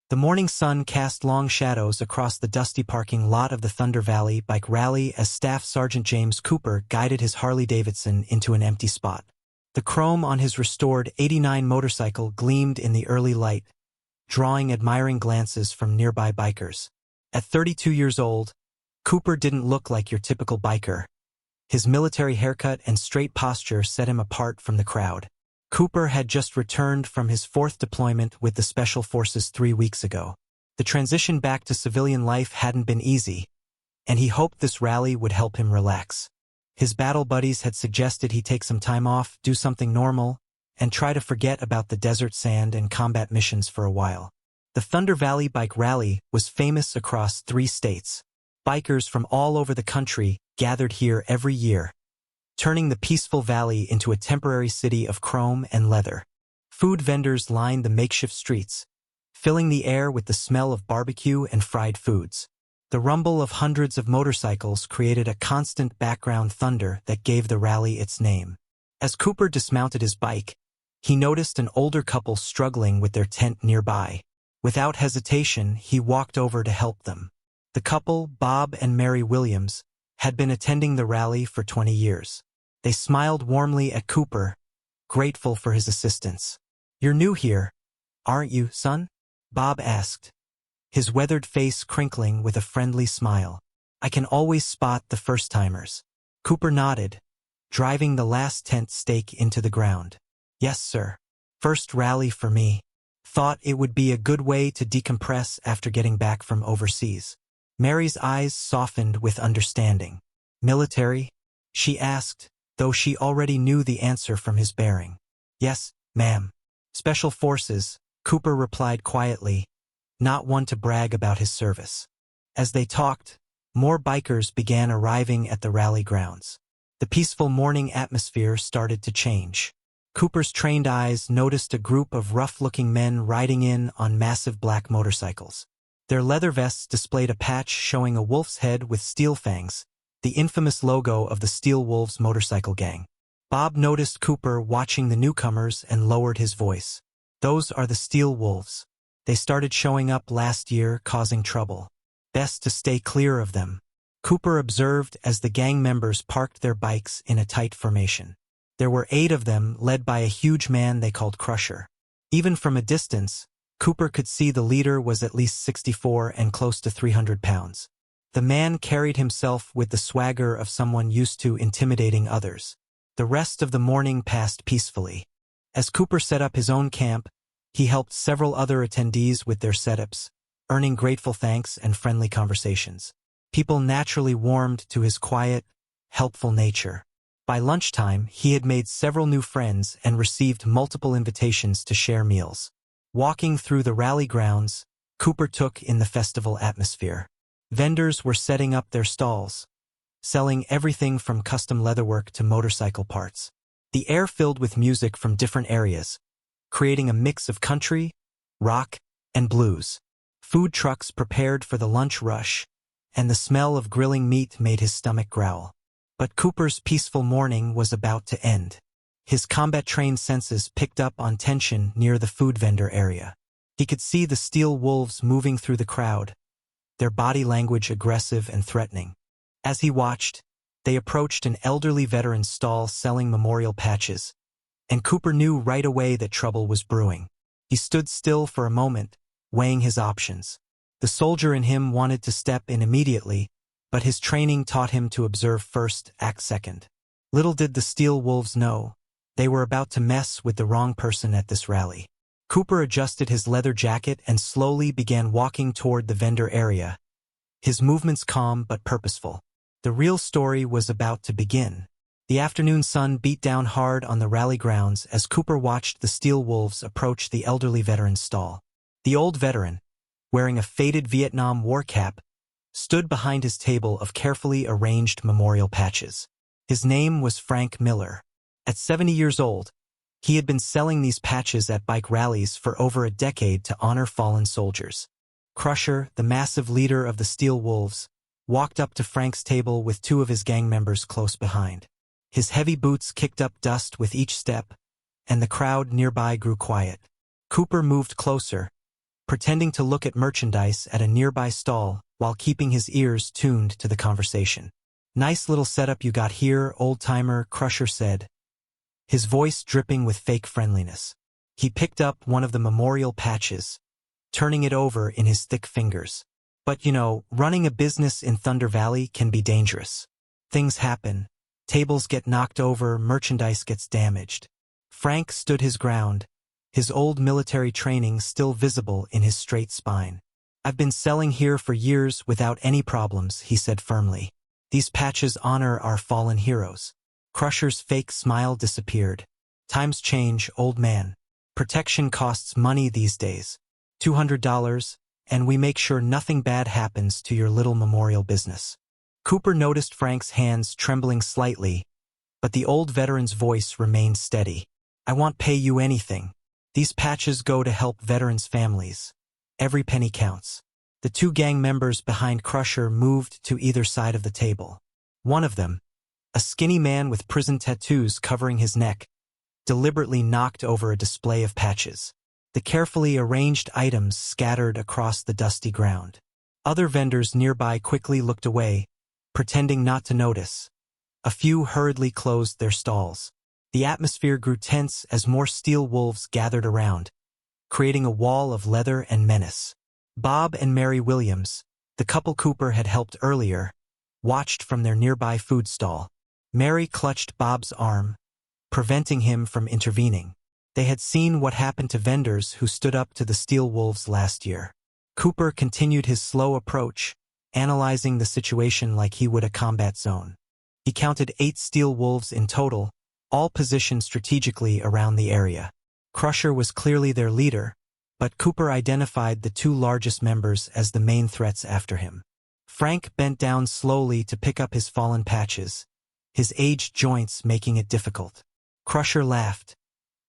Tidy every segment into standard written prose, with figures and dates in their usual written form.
The morning sun cast long shadows across the dusty parking lot of the Thunder Valley Bike Rally as Staff Sergeant James Cooper guided his Harley-Davidson into an empty spot. The chrome on his restored '89 motorcycle gleamed in the early light, drawing admiring glances from nearby bikers. At 32 years old, Cooper didn't look like your typical biker. His military haircut and straight posture set him apart from the crowd. Cooper had just returned from his 4th deployment with the Special Forces 3 weeks ago. The transition back to civilian life hadn't been easy, and he hoped this rally would help him relax. His battle buddies had suggested he take some time off, do something normal, and try to forget about the desert sand and combat missions for a while. The Thunder Valley Bike Rally was famous across 3 states. Bikers from all over the country gathered here every year, turning the peaceful valley into a temporary city of chrome and leather. Food vendors lined the makeshift streets, filling the air with the smell of barbecue and fried foods. The rumble of hundreds of motorcycles created a constant background thunder that gave the rally its name. As Cooper dismounted his bike, he noticed an older couple struggling with their tent nearby. Without hesitation, he walked over to help them. The couple, Bob and Mary Williams, had been attending the rally for 20 years. They smiled warmly at Cooper, grateful for his assistance. "You're new here, aren't you, son?" Bob asked, his weathered face crinkling with a friendly smile. "I can always spot the first-timers." Cooper nodded, driving the last tent stake into the ground. "Yes, sir. First rally for me. Thought it would be a good way to decompress after getting back from overseas." Mary's eyes softened with understanding. "Military?" she asked, though she already knew the answer from his bearing. "Yes, ma'am." "Special Forces," Cooper replied quietly, not one to brag about his service. As they talked, more bikers began arriving at the rally grounds. The peaceful morning atmosphere started to change. Cooper's trained eyes noticed a group of rough-looking men riding in on massive black motorcycles. Their leather vests displayed a patch showing a wolf's head with steel fangs, the infamous logo of the Steel Wolves motorcycle gang. Bob noticed Cooper watching the newcomers and lowered his voice. "Those are the Steel Wolves. They started showing up last year, causing trouble. Best to stay clear of them." Cooper observed as the gang members parked their bikes in a tight formation. There were 8 of them, led by a huge man they called Crusher. Even from a distance, Cooper could see the leader was at least 64 and close to 300 pounds. The man carried himself with the swagger of someone used to intimidating others. The rest of the morning passed peacefully. As Cooper set up his own camp, he helped several other attendees with their setups, earning grateful thanks and friendly conversations. People naturally warmed to his quiet, helpful nature. By lunchtime, he had made several new friends and received multiple invitations to share meals. Walking through the rally grounds, Cooper took in the festival atmosphere. Vendors were setting up their stalls, selling everything from custom leatherwork to motorcycle parts. The air filled with music from different areas, creating a mix of country, rock, and blues. Food trucks prepared for the lunch rush, and the smell of grilling meat made his stomach growl. But Cooper's peaceful morning was about to end. His combat-trained senses picked up on tension near the food vendor area. He could see the Steel Wolves moving through the crowd, their body language aggressive and threatening. As he watched, they approached an elderly veteran's stall selling memorial patches, and Cooper knew right away that trouble was brewing. He stood still for a moment, weighing his options. The soldier in him wanted to step in immediately, but his training taught him to observe first, act second. Little did the Steel Wolves know, they were about to mess with the wrong person at this rally. Cooper adjusted his leather jacket and slowly began walking toward the vendor area, his movements calm but purposeful. The real story was about to begin. The afternoon sun beat down hard on the rally grounds as Cooper watched the Steel Wolves approach the elderly veteran's stall. The old veteran, wearing a faded Vietnam War cap, stood behind his table of carefully arranged memorial patches. His name was Frank Miller. At 70 years old, he had been selling these patches at bike rallies for over a decade to honor fallen soldiers. Crusher, the massive leader of the Steel Wolves, walked up to Frank's table with 2 of his gang members close behind. His heavy boots kicked up dust with each step, and the crowd nearby grew quiet. Cooper moved closer, pretending to look at merchandise at a nearby stall while keeping his ears tuned to the conversation. "Nice little setup you got here, old-timer," Crusher said, his voice dripping with fake friendliness. He picked up one of the memorial patches, turning it over in his thick fingers. "But you know, running a business in Thunder Valley can be dangerous. Things happen. Tables get knocked over, merchandise gets damaged." Frank stood his ground, his old military training still visible in his straight spine. "I've been selling here for years without any problems," he said firmly. "These patches honor our fallen heroes." Crusher's fake smile disappeared. "Times change, old man. Protection costs money these days. $200, and we make sure nothing bad happens to your little memorial business." Cooper noticed Frank's hands trembling slightly, but the old veteran's voice remained steady. "I won't pay you anything. These patches go to help veterans' families. Every penny counts." The two gang members behind Crusher moved to either side of the table. One of them, a skinny man with prison tattoos covering his neck, deliberately knocked over a display of patches. The carefully arranged items scattered across the dusty ground. Other vendors nearby quickly looked away, pretending not to notice. A few hurriedly closed their stalls. The atmosphere grew tense as more steel wolves gathered around, creating a wall of leather and menace. Bob and Mary Williams, the couple Cooper had helped earlier, watched from their nearby food stall. Mary clutched Bob's arm, preventing him from intervening. They had seen what happened to vendors who stood up to the steel wolves last year. Cooper continued his slow approach, analyzing the situation like he would a combat zone. He counted 8 steel wolves in total, all positioned strategically around the area. Crusher was clearly their leader, but Cooper identified the 2 largest members as the main threats after him. Frank bent down slowly to pick up his fallen patches, his aged joints making it difficult. Crusher laughed,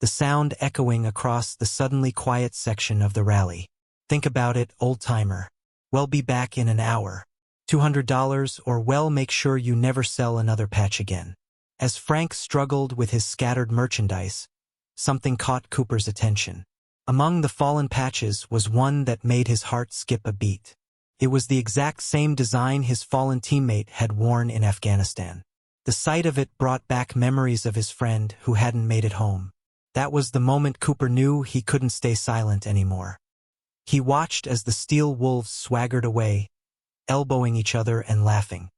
the sound echoing across the suddenly quiet section of the rally. "Think about it, old-timer. We'll be back in an hour. $200 or we'll make sure you never sell another patch again." As Frank struggled with his scattered merchandise, something caught Cooper's attention. Among the fallen patches was one that made his heart skip a beat. It was the exact same design his fallen teammate had worn in Afghanistan. The sight of it brought back memories of his friend who hadn't made it home. That was the moment Cooper knew he couldn't stay silent anymore. He watched as the steel wolves swaggered away, elbowing each other and laughing.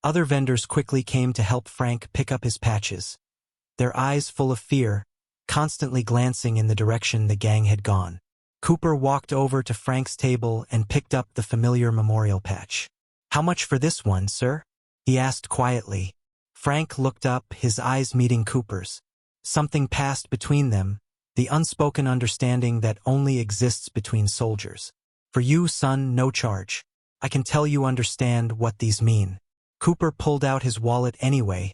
Other vendors quickly came to help Frank pick up his patches, their eyes full of fear, constantly glancing in the direction the gang had gone. Cooper walked over to Frank's table and picked up the familiar memorial patch. "How much for this one, sir?" he asked quietly. Frank looked up, his eyes meeting Cooper's. Something passed between them, the unspoken understanding that only exists between soldiers. "For you, son, no charge. I can tell you understand what these mean." Cooper pulled out his wallet anyway,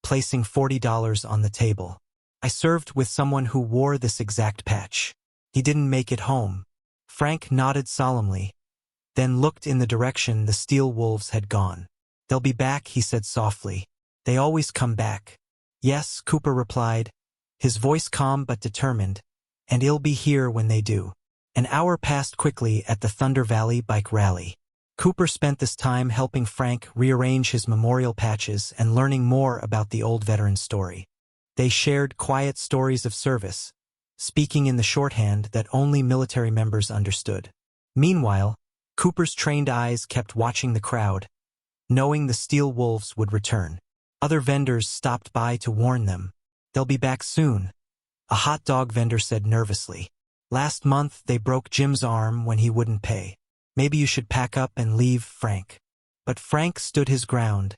placing $40 on the table. "I served with someone who wore this exact patch. He didn't make it home." Frank nodded solemnly, then looked in the direction the steel wolves had gone. "They'll be back," he said softly. "They always come back." "Yes," Cooper replied, his voice calm but determined, "and I'll be here when they do." An hour passed quickly at the Thunder Valley bike rally. Cooper spent this time helping Frank rearrange his memorial patches and learning more about the old veteran's story. They shared quiet stories of service, speaking in the shorthand that only military members understood. Meanwhile, Cooper's trained eyes kept watching the crowd, knowing the steel wolves would return. Other vendors stopped by to warn them. "They'll be back soon," a hot dog vendor said nervously. "Last month they broke Jim's arm when he wouldn't pay. Maybe you should pack up and leave, Frank." But Frank stood his ground,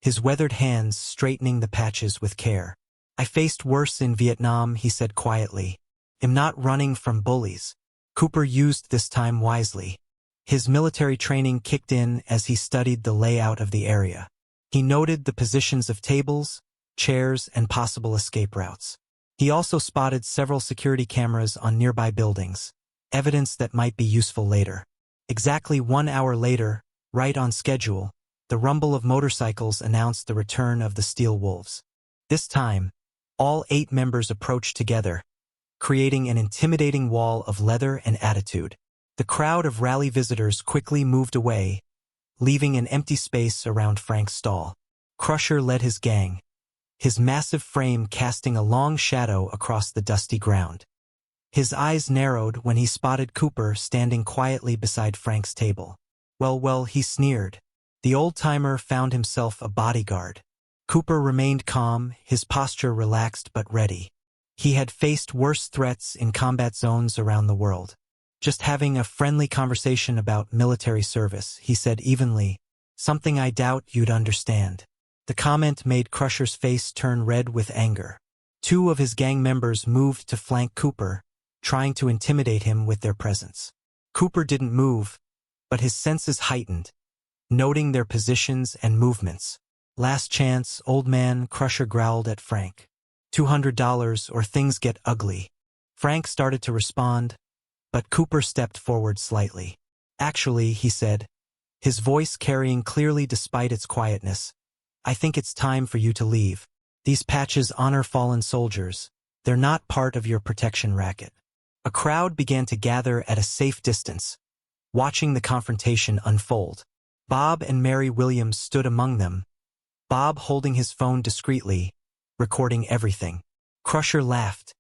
his weathered hands straightening the patches with care. "I faced worse in Vietnam," he said quietly. "I'm not running from bullies." Cooper used this time wisely. His military training kicked in as he studied the layout of the area. He noted the positions of tables, chairs, and possible escape routes. He also spotted several security cameras on nearby buildings, evidence that might be useful later. Exactly 1 hour later, right on schedule, the rumble of motorcycles announced the return of the steel wolves. This time, all 8 members approached together, creating an intimidating wall of leather and attitude. The crowd of rally visitors quickly moved away, leaving an empty space around Frank's stall. Crusher led his gang, his massive frame casting a long shadow across the dusty ground. His eyes narrowed when he spotted Cooper standing quietly beside Frank's table. Well, he sneered. The old-timer found himself a bodyguard. Cooper remained calm, his posture relaxed but ready. He had faced worse threats in combat zones around the world. Just having a friendly conversation about military service, he said evenly, "Something I doubt you'd understand." The comment made Crusher's face turn red with anger. Two of his gang members moved to flank Cooper, trying to intimidate him with their presence. Cooper didn't move, but his senses heightened, noting their positions and movements. "Last chance, old man," Crusher growled at Frank. $200 or things get ugly." Frank started to respond, but Cooper stepped forward slightly. "Actually," he said, his voice carrying clearly despite its quietness, "I think it's time for you to leave. These patches honor fallen soldiers. They're not part of your protection racket." A crowd began to gather at a safe distance, watching the confrontation unfold. Bob and Mary Williams stood among them, Bob holding his phone discreetly, recording everything. Crusher laughed,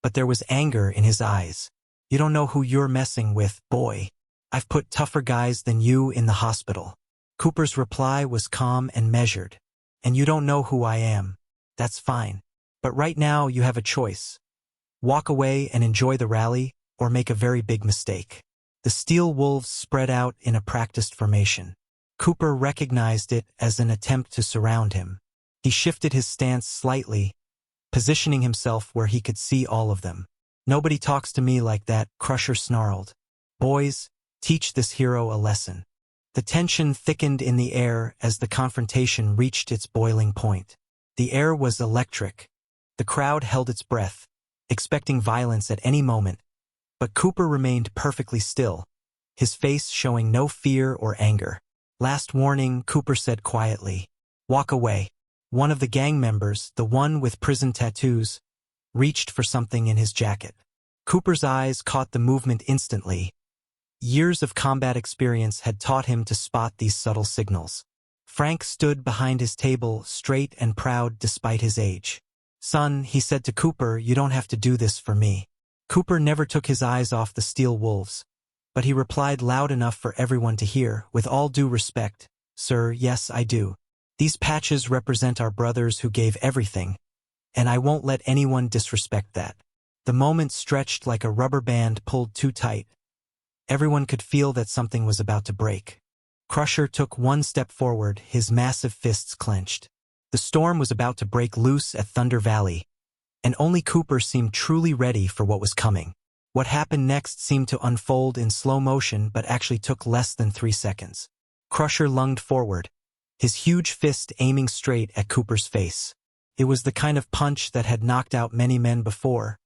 but there was anger in his eyes. "You don't know who you're messing with, boy. I've put tougher guys than you in the hospital." Cooper's reply was calm and measured. "And you don't know who I am. That's fine. But right now you have a choice. Walk away and enjoy the rally, or make a very big mistake." The steel wolves spread out in a practiced formation. Cooper recognized it as an attempt to surround him. He shifted his stance slightly, positioning himself where he could see all of them. "Nobody talks to me like that," Crusher snarled. "Boys, teach this hero a lesson." The tension thickened in the air as the confrontation reached its boiling point. The air was electric. The crowd held its breath, expecting violence at any moment, but Cooper remained perfectly still, his face showing no fear or anger. "Last warning," Cooper said quietly. "Walk away." One of the gang members, the one with prison tattoos, reached for something in his jacket. Cooper's eyes caught the movement instantly. Years of combat experience had taught him to spot these subtle signals. Frank stood behind his table, straight and proud despite his age. "Son," he said to Cooper, "you don't have to do this for me." Cooper never took his eyes off the steel wolves, but he replied loud enough for everyone to hear, "With all due respect, sir, yes I do. These patches represent our brothers who gave everything, and I won't let anyone disrespect that." The moment stretched like a rubber band pulled too tight. Everyone could feel that something was about to break. Crusher took one step forward, his massive fists clenched. The storm was about to break loose at Thunder Valley, and only Cooper seemed truly ready for what was coming. What happened next seemed to unfold in slow motion but actually took less than 3 seconds. Crusher lunged forward, his huge fist aiming straight at Cooper's face. It was the kind of punch that had knocked out many men before,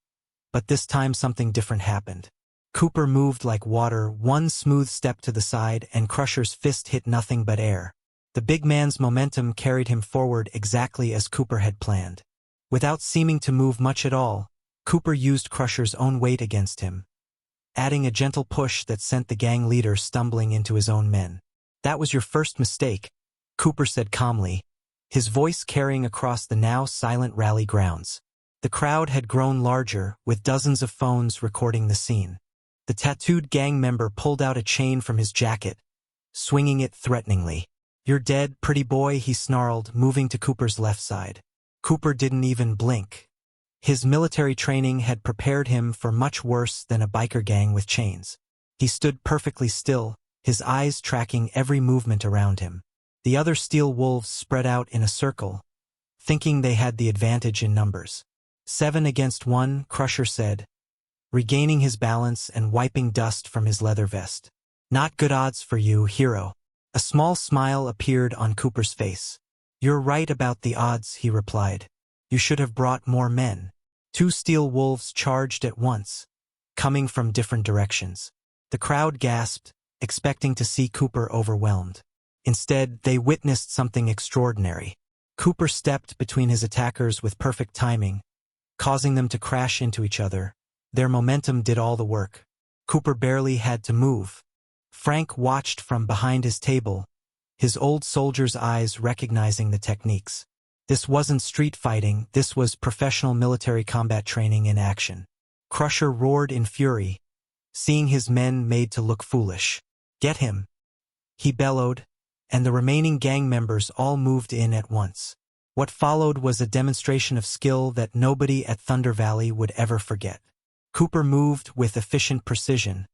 but this time something different happened. Cooper moved like water, one smooth step to the side, and Crusher's fist hit nothing but air. The big man's momentum carried him forward exactly as Cooper had planned. Without seeming to move much at all, Cooper used Crusher's own weight against him, adding a gentle push that sent the gang leader stumbling into his own men. "That was your first mistake," Cooper said calmly, his voice carrying across the now silent rally grounds. The crowd had grown larger, with dozens of phones recording the scene. The tattooed gang member pulled out a chain from his jacket, swinging it threateningly. "You're dead, pretty boy," he snarled, moving to Cooper's left side. Cooper didn't even blink. His military training had prepared him for much worse than a biker gang with chains. He stood perfectly still, his eyes tracking every movement around him. The other steel wolves spread out in a circle, thinking they had the advantage in numbers. 7 against 1, Crusher said, regaining his balance and wiping dust from his leather vest. "Not good odds for you, hero." A small smile appeared on Cooper's face. "You're right about the odds," he replied. "You should have brought more men." 2 steel wolves charged at once, coming from different directions. The crowd gasped, expecting to see Cooper overwhelmed. Instead, they witnessed something extraordinary. Cooper stepped between his attackers with perfect timing, causing them to crash into each other. Their momentum did all the work. Cooper barely had to move. Frank watched from behind his table, his old soldier's eyes recognizing the techniques. This wasn't street fighting, this was professional military combat training in action. Crusher roared in fury, seeing his men made to look foolish. "Get him!" he bellowed, and the remaining gang members all moved in at once. What followed was a demonstration of skill that nobody at Thunder Valley would ever forget. Cooper moved with efficient precision,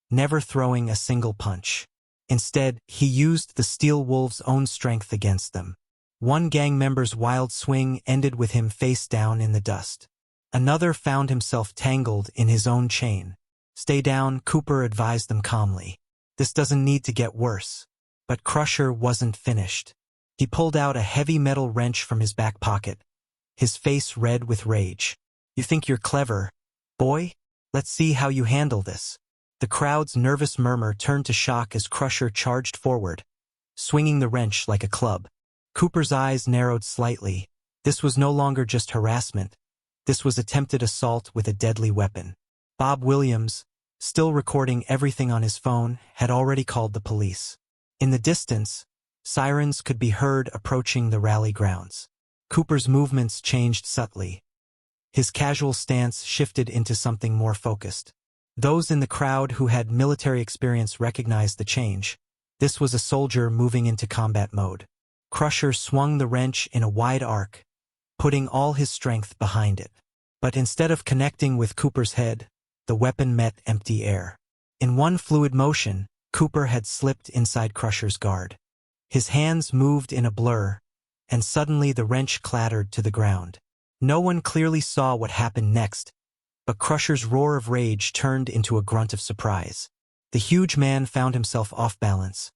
never throwing a single punch. Instead, he used the Steel Wolves' own strength against them. One gang member's wild swing ended with him face down in the dust. Another found himself tangled in his own chain. "Stay down," Cooper advised them calmly. "This doesn't need to get worse." But Crusher wasn't finished. He pulled out a heavy metal wrench from his back pocket, his face red with rage. "You think you're clever, boy? Let's see how you handle this." The crowd's nervous murmur turned to shock as Crusher charged forward, swinging the wrench like a club. Cooper's eyes narrowed slightly. This was no longer just harassment. This was attempted assault with a deadly weapon. Bob Williams, still recording everything on his phone, had already called the police. In the distance, sirens could be heard approaching the rally grounds. Cooper's movements changed subtly. His casual stance shifted into something more focused. Those in the crowd who had military experience recognized the change. This was a soldier moving into combat mode. Crusher swung the wrench in a wide arc, putting all his strength behind it. But instead of connecting with Cooper's head, the weapon met empty air. In one fluid motion, Cooper had slipped inside Crusher's guard. His hands moved in a blur, and suddenly the wrench clattered to the ground. No one clearly saw what happened next, but Crusher's roar of rage turned into a grunt of surprise. The huge man found himself off balance,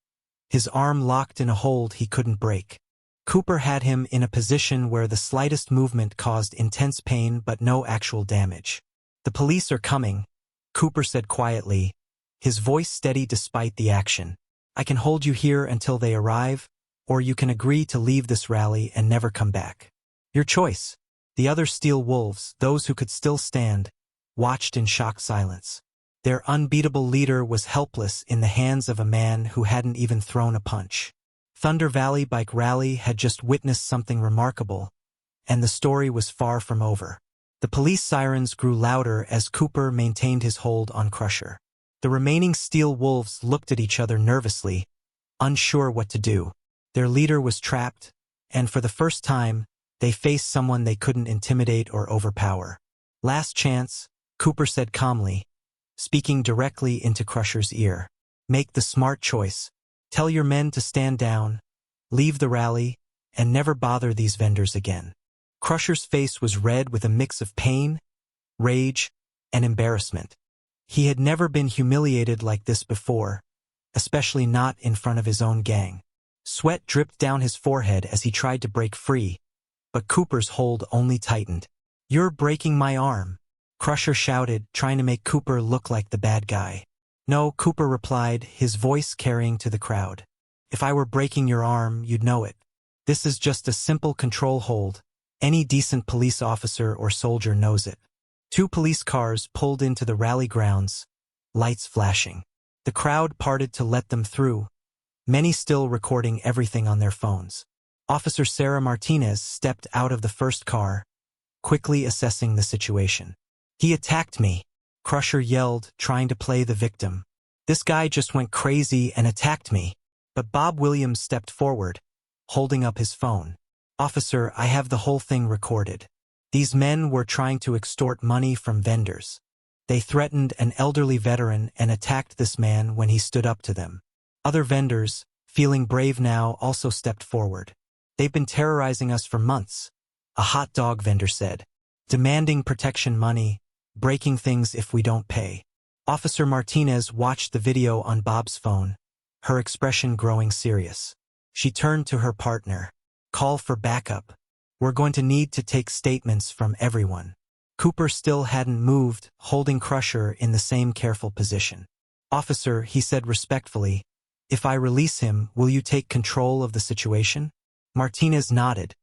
his arm locked in a hold he couldn't break. Cooper had him in a position where the slightest movement caused intense pain but no actual damage. "The police are coming," Cooper said quietly, his voice steady despite the action. "I can hold you here until they arrive, or you can agree to leave this rally and never come back. Your choice." The other Steel Wolves, those who could still stand, watched in shocked silence. Their unbeatable leader was helpless in the hands of a man who hadn't even thrown a punch. Thunder Valley Bike Rally had just witnessed something remarkable, and the story was far from over. The police sirens grew louder as Cooper maintained his hold on Crusher. The remaining Steel Wolves looked at each other nervously, unsure what to do. Their leader was trapped, and for the first time, they faced someone they couldn't intimidate or overpower. "Last chance," Cooper said calmly, speaking directly into Crusher's ear. "Make the smart choice. Tell your men to stand down, leave the rally, and never bother these vendors again." Crusher's face was red with a mix of pain, rage, and embarrassment. He had never been humiliated like this before, especially not in front of his own gang. Sweat dripped down his forehead as he tried to break free, but Cooper's hold only tightened. "You're breaking my arm," Crusher shouted, trying to make Cooper look like the bad guy. "No," Cooper replied, his voice carrying to the crowd. "If I were breaking your arm, you'd know it. This is just a simple control hold. Any decent police officer or soldier knows it." 2 police cars pulled into the rally grounds, lights flashing. The crowd parted to let them through, many still recording everything on their phones. Officer Sarah Martinez stepped out of the first car, quickly assessing the situation. "He attacked me," Crusher yelled, trying to play the victim. "This guy just went crazy and attacked me." But Bob Williams stepped forward, holding up his phone. "Officer, I have the whole thing recorded. These men were trying to extort money from vendors. They threatened an elderly veteran and attacked this man when he stood up to them. Other vendors, feeling brave now, also stepped forward. They've been terrorizing us for months," a hot dog vendor said, "demanding protection money, breaking things if we don't pay." Officer Martinez watched the video on Bob's phone, her expression growing serious. She turned to her partner. "Call for backup. We're going to need to take statements from everyone." Cooper still hadn't moved, holding Crusher in the same careful position. "Officer," he said respectfully, "if I release him, will you take control of the situation?" Martinez nodded,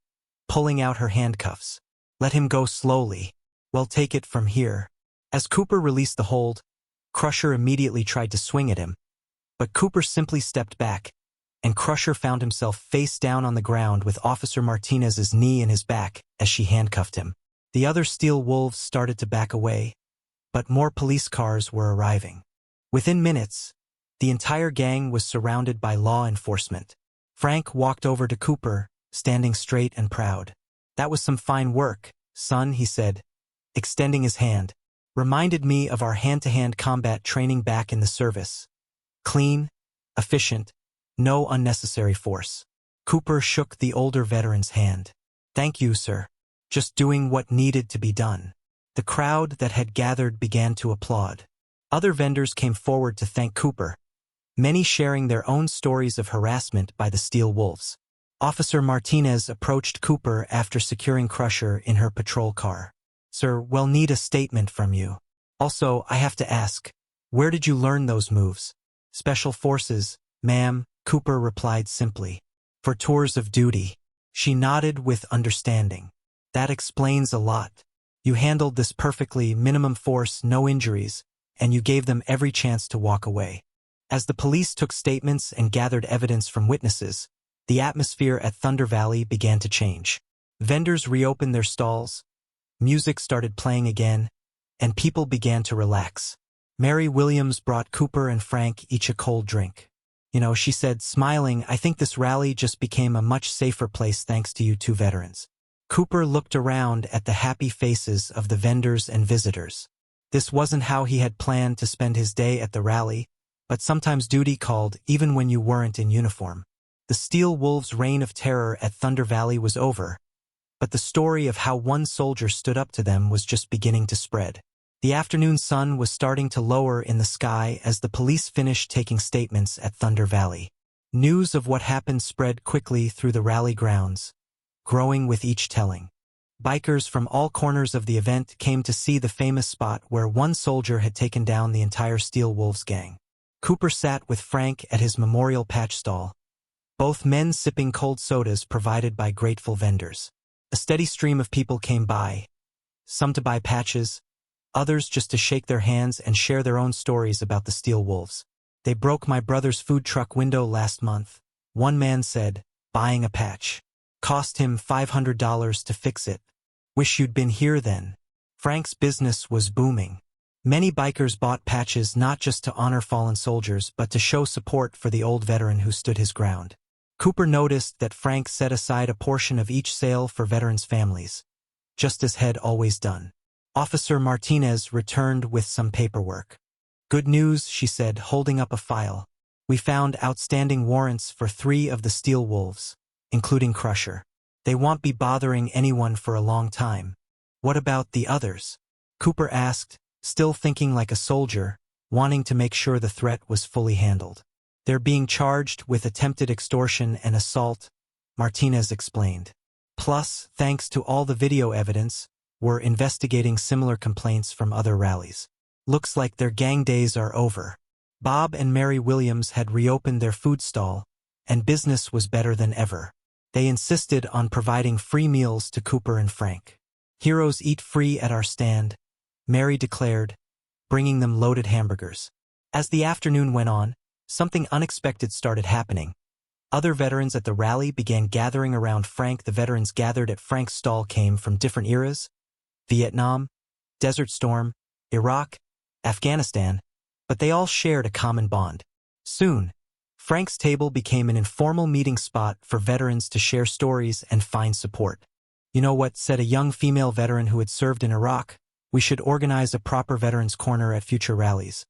pulling out her handcuffs. "Let him go slowly. We'll take it from here." As Cooper released the hold, Crusher immediately tried to swing at him, but Cooper simply stepped back, and Crusher found himself face down on the ground with Officer Martinez's knee in his back as she handcuffed him. The other steel wolves started to back away, but more police cars were arriving. Within minutes, the entire gang was surrounded by law enforcement. Frank walked over to Cooper, standing straight and proud. "That was some fine work, son," he said, extending his hand. "Reminded me of our hand-to-hand combat training back in the service. Clean, efficient, no unnecessary force." Cooper shook the older veteran's hand. "Thank you, sir. Just doing what needed to be done." The crowd that had gathered began to applaud. Other vendors came forward to thank Cooper, many sharing their own stories of harassment by the steel wolves. Officer Martinez approached Cooper after securing Crusher in her patrol car. "Sir, we'll need a statement from you. Also, I have to ask, where did you learn those moves?" "Special Forces, ma'am," Cooper replied simply. "For tours of duty." She nodded with understanding. "That explains a lot. You handled this perfectly, minimum force, no injuries, and you gave them every chance to walk away." As the police took statements and gathered evidence from witnesses, the atmosphere at Thunder Valley began to change. Vendors reopened their stalls, music started playing again, and people began to relax. Mary Williams brought Cooper and Frank each a cold drink. She said, smiling, "I think this rally just became a much safer place thanks to you two veterans." Cooper looked around at the happy faces of the vendors and visitors. This wasn't how he had planned to spend his day at the rally, but sometimes duty called even when you weren't in uniform. The Steel Wolves' reign of terror at Thunder Valley was over, but the story of how one soldier stood up to them was just beginning to spread. The afternoon sun was starting to lower in the sky as the police finished taking statements at Thunder Valley. News of what happened spread quickly through the rally grounds, growing with each telling. Bikers from all corners of the event came to see the famous spot where one soldier had taken down the entire Steel Wolves gang. Cooper sat with Frank at his memorial patch stall, both men sipping cold sodas provided by grateful vendors. A steady stream of people came by, some to buy patches, others just to shake their hands and share their own stories about the Steel Wolves. "They broke my brother's food truck window last month," one man said, buying a patch. "Cost him $500 to fix it. Wish you'd been here then." Frank's business was booming. Many bikers bought patches not just to honor fallen soldiers but to show support for the old veteran who stood his ground. Cooper noticed that Frank set aside a portion of each sale for veterans' families, just as had always done. Officer Martinez returned with some paperwork. "Good news," she said, holding up a file. "We found outstanding warrants for 3 of the Steel Wolves, including Crusher. They won't be bothering anyone for a long time." "What about the others?" Cooper asked, still thinking like a soldier, wanting to make sure the threat was fully handled. "They're being charged with attempted extortion and assault," Martinez explained. "Plus, thanks to all the video evidence, we're investigating similar complaints from other rallies. Looks like their gang days are over." Bob and Mary Williams had reopened their food stall, and business was better than ever. They insisted on providing free meals to Cooper and Frank. "Heroes eat free at our stand," Mary declared, bringing them loaded hamburgers. As the afternoon went on, something unexpected started happening. Other veterans at the rally began gathering around Frank. The veterans gathered at Frank's stall came from different eras: Vietnam, Desert Storm, Iraq, Afghanistan, but they all shared a common bond. Soon, Frank's table became an informal meeting spot for veterans to share stories and find support. "You know what," said a young female veteran who had served in Iraq, "we should organize a proper veterans corner at future rallies.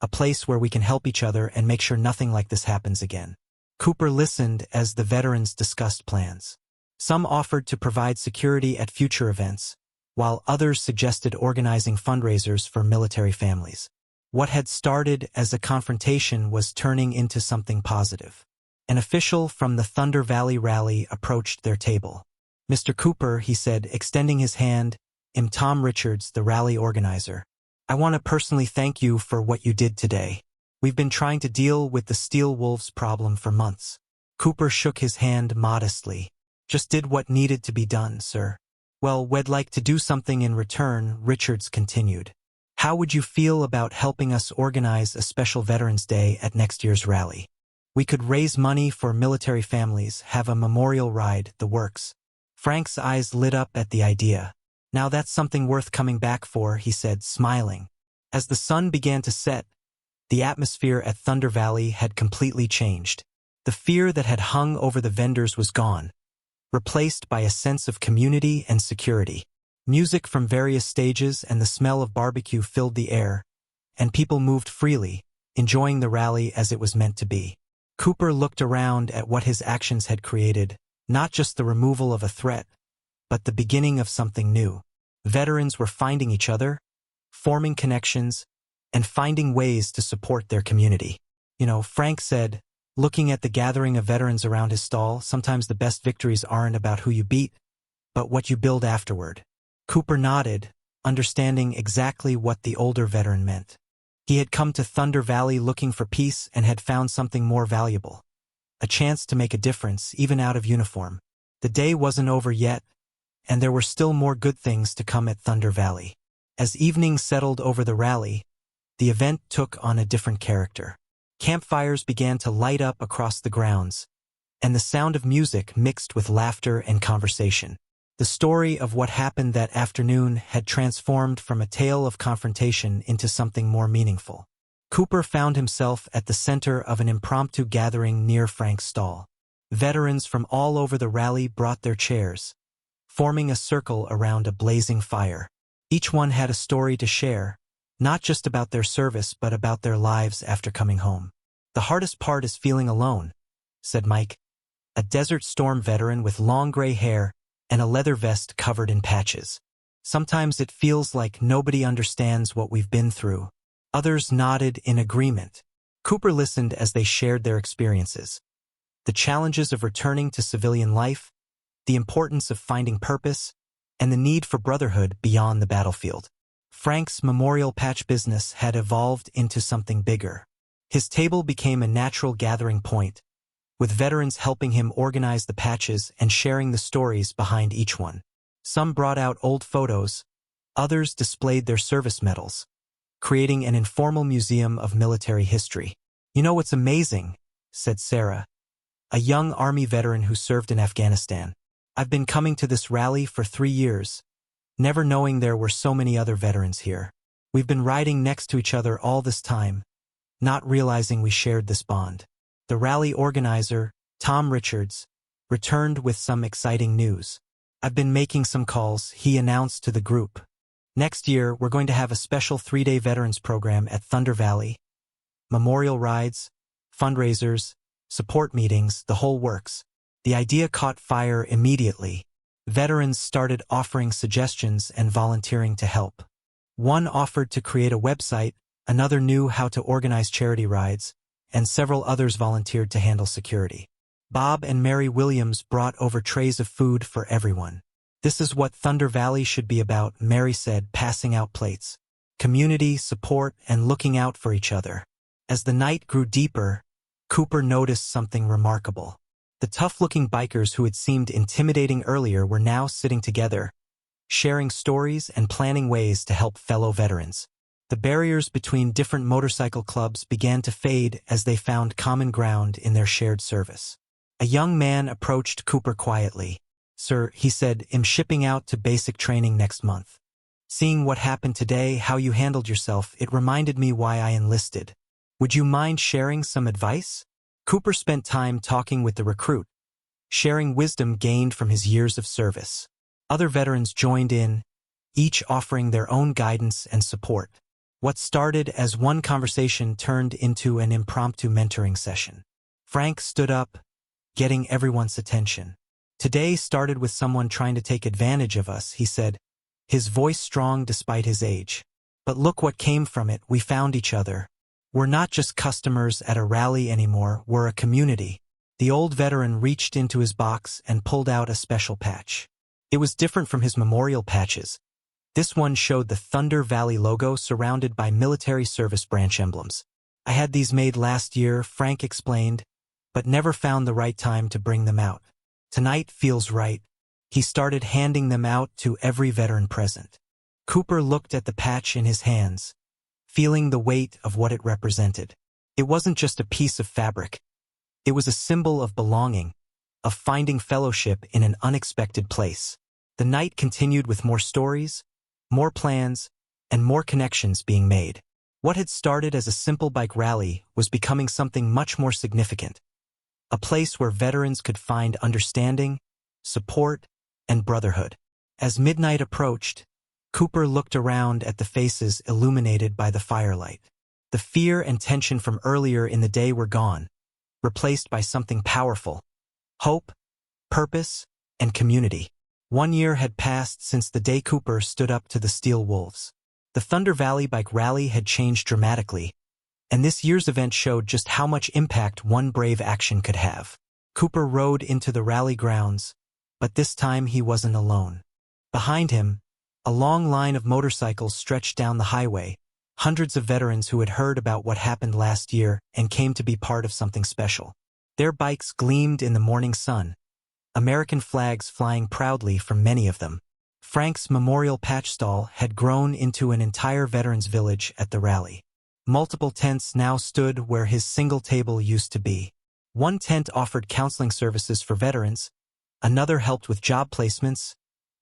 A place where we can help each other and make sure nothing like this happens again." Cooper listened as the veterans discussed plans. Some offered to provide security at future events, while others suggested organizing fundraisers for military families. What had started as a confrontation was turning into something positive. An official from the Thunder Valley rally approached their table. "Mr. Cooper," he said, extending his hand, "I'm Tom Richards, the rally organizer. I want to personally thank you for what you did today. We've been trying to deal with the Steel Wolves problem for months." Cooper shook his hand modestly. "Just did what needed to be done, sir." "Well, we'd like to do something in return," Richards continued. How would you feel about helping us organize a special Veterans Day at next year's rally? We could raise money for military families, have a memorial ride, the works. Frank's eyes lit up at the idea. Now that's something worth coming back for, he said, smiling. As the sun began to set, the atmosphere at Thunder Valley had completely changed. The fear that had hung over the vendors was gone, replaced by a sense of community and security. Music from various stages and the smell of barbecue filled the air, and people moved freely, enjoying the rally as it was meant to be. Cooper looked around at what his actions had created, not just the removal of a threat, but the beginning of something new. Veterans were finding each other, forming connections, and finding ways to support their community. Frank said, looking at the gathering of veterans around his stall, sometimes the best victories aren't about who you beat, but what you build afterward. Cooper nodded, understanding exactly what the older veteran meant. He had come to Thunder Valley looking for peace and had found something more valuable. A chance to make a difference, even out of uniform. The day wasn't over yet, and there were still more good things to come at Thunder Valley. As evening settled over the rally, the event took on a different character. Campfires began to light up across the grounds, and the sound of music mixed with laughter and conversation. The story of what happened that afternoon had transformed from a tale of confrontation into something more meaningful. Cooper found himself at the center of an impromptu gathering near Frank's stall. Veterans from all over the rally brought their chairs, forming a circle around a blazing fire. Each one had a story to share, not just about their service but about their lives after coming home. The hardest part is feeling alone, said Mike, a Desert Storm veteran with long gray hair and a leather vest covered in patches. Sometimes it feels like nobody understands what we've been through. Others nodded in agreement. Cooper listened as they shared their experiences. The challenges of returning to civilian life, the importance of finding purpose, and the need for brotherhood beyond the battlefield. Frank's memorial patch business had evolved into something bigger. His table became a natural gathering point, with veterans helping him organize the patches and sharing the stories behind each one. Some brought out old photos, others displayed their service medals, creating an informal museum of military history. "You know what's amazing?" said Sarah, a young Army veteran who served in Afghanistan. "I've been coming to this rally for 3 years, never knowing there were so many other veterans here. We've been riding next to each other all this time, not realizing we shared this bond." The rally organizer, Tom Richards, returned with some exciting news. "I've been making some calls," he announced to the group. "Next year, we're going to have a special 3-day veterans program at Thunder Valley. Memorial rides, fundraisers, support meetings, the whole works." The idea caught fire immediately. Veterans started offering suggestions and volunteering to help. One offered to create a website, another knew how to organize charity rides, and several others volunteered to handle security. Bob and Mary Williams brought over trays of food for everyone. "This is what Thunder Valley should be about," Mary said, passing out plates. Community, support, and looking out for each other. As the night grew deeper, Cooper noticed something remarkable. The tough-looking bikers who had seemed intimidating earlier were now sitting together, sharing stories and planning ways to help fellow veterans. The barriers between different motorcycle clubs began to fade as they found common ground in their shared service. A young man approached Cooper quietly. "Sir," he said, "I'm shipping out to basic training next month. Seeing what happened today, how you handled yourself, it reminded me why I enlisted. Would you mind sharing some advice?" Cooper spent time talking with the recruit, sharing wisdom gained from his years of service. Other veterans joined in, each offering their own guidance and support. What started as one conversation turned into an impromptu mentoring session. Frank stood up, getting everyone's attention. "Today started with someone trying to take advantage of us," he said, his voice strong despite his age. "But look what came from it, we found each other. We're not just customers at a rally anymore, we're a community." The old veteran reached into his box and pulled out a special patch. It was different from his memorial patches. This one showed the Thunder Valley logo surrounded by military service branch emblems. "I had these made last year," Frank explained, "but never found the right time to bring them out. Tonight feels right." He started handing them out to every veteran present. Cooper looked at the patch in his hands, feeling the weight of what it represented. It wasn't just a piece of fabric. It was a symbol of belonging, of finding fellowship in an unexpected place. The night continued with more stories, more plans, and more connections being made. What had started as a simple bike rally was becoming something much more significant. A place where veterans could find understanding, support, and brotherhood. As midnight approached, Cooper looked around at the faces illuminated by the firelight. The fear and tension from earlier in the day were gone, replaced by something powerful: hope, purpose, and community. 1 year had passed since the day Cooper stood up to the Steel Wolves. The Thunder Valley Bike Rally had changed dramatically, and this year's event showed just how much impact one brave action could have. Cooper rode into the rally grounds, but this time he wasn't alone. Behind him, a long line of motorcycles stretched down the highway, hundreds of veterans who had heard about what happened last year and came to be part of something special. Their bikes gleamed in the morning sun, American flags flying proudly from many of them. Frank's memorial patch stall had grown into an entire veterans' village at the rally. Multiple tents now stood where his single table used to be. One tent offered counseling services for veterans, another helped with job placements,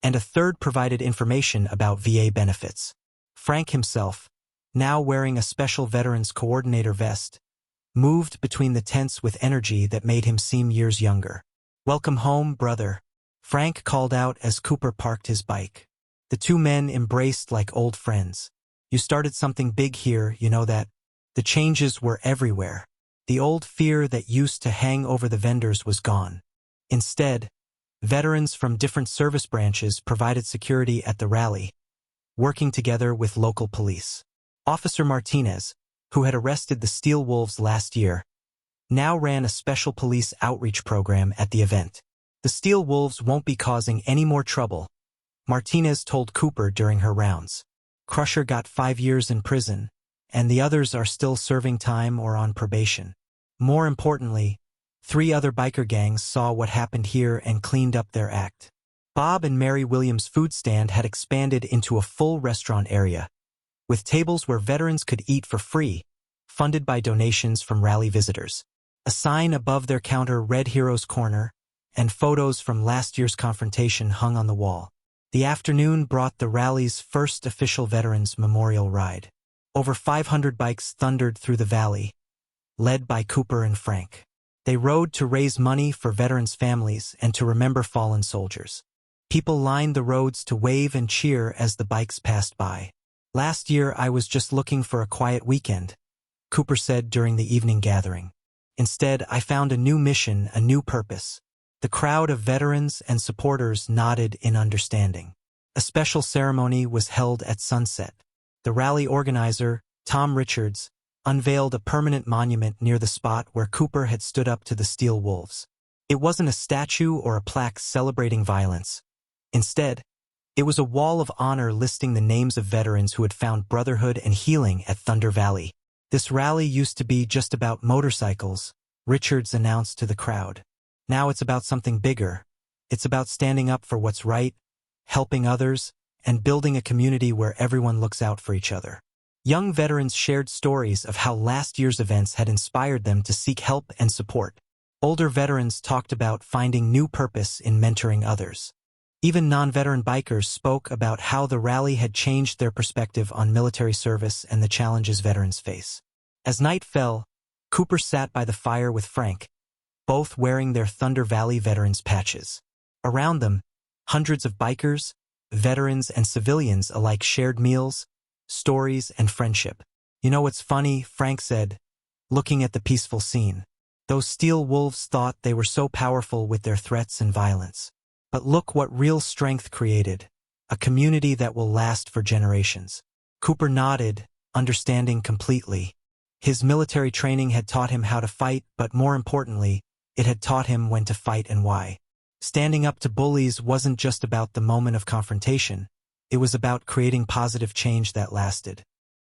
and a third provided information about VA benefits. Frank himself, now wearing a special Veterans Coordinator vest, moved between the tents with energy that made him seem years younger. "Welcome home, brother," Frank called out as Cooper parked his bike. The two men embraced like old friends. "You started something big here, you know that." The changes were everywhere. The old fear that used to hang over the vendors was gone. Instead, veterans from different service branches provided security at the rally, working together with local police. Officer Martinez, who had arrested the Steel Wolves last year, now ran a special police outreach program at the event. "The Steel Wolves won't be causing any more trouble," Martinez told Cooper during her rounds. "Crusher got 5 years in prison, and the others are still serving time or on probation. More importantly, 3 other biker gangs saw what happened here and cleaned up their act." Bob and Mary Williams' food stand had expanded into a full restaurant area, with tables where veterans could eat for free, funded by donations from rally visitors. A sign above their counter read Heroes Corner, and photos from last year's confrontation hung on the wall. The afternoon brought the rally's first official Veterans Memorial Ride. Over 500 bikes thundered through the valley, led by Cooper and Frank. They rode to raise money for veterans' families and to remember fallen soldiers. People lined the roads to wave and cheer as the bikes passed by. "Last year I was just looking for a quiet weekend," Cooper said during the evening gathering. "Instead, I found a new mission, a new purpose." The crowd of veterans and supporters nodded in understanding. A special ceremony was held at sunset. The rally organizer, Tom Richards, unveiled a permanent monument near the spot where Cooper had stood up to the Steel Wolves. It wasn't a statue or a plaque celebrating violence. Instead, it was a wall of honor listing the names of veterans who had found brotherhood and healing at Thunder Valley. "This rally used to be just about motorcycles," Richards announced to the crowd. "Now it's about something bigger. It's about standing up for what's right, helping others, and building a community where everyone looks out for each other." Young veterans shared stories of how last year's events had inspired them to seek help and support. Older veterans talked about finding new purpose in mentoring others. Even non-veteran bikers spoke about how the rally had changed their perspective on military service and the challenges veterans face. As night fell, Cooper sat by the fire with Frank, both wearing their Thunder Valley veterans patches. Around them, hundreds of bikers, veterans, and civilians alike shared meals, stories, and friendship. "You know what's funny," Frank said, looking at the peaceful scene. "Those Steel Wolves thought they were so powerful with their threats and violence. But look what real strength created, a community that will last for generations." Cooper nodded, understanding completely. His military training had taught him how to fight, but more importantly, it had taught him when to fight and why. Standing up to bullies wasn't just about the moment of confrontation, it was about creating positive change that lasted.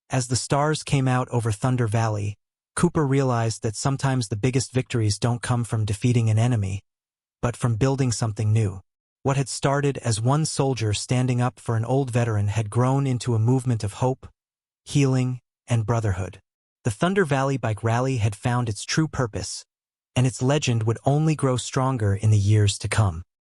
As the stars came out over Thunder Valley, Cooper realized that sometimes the biggest victories don't come from defeating an enemy, but from building something new. What had started as one soldier standing up for an old veteran had grown into a movement of hope, healing, and brotherhood. The Thunder Valley Bike Rally had found its true purpose, and its legend would only grow stronger in the years to come.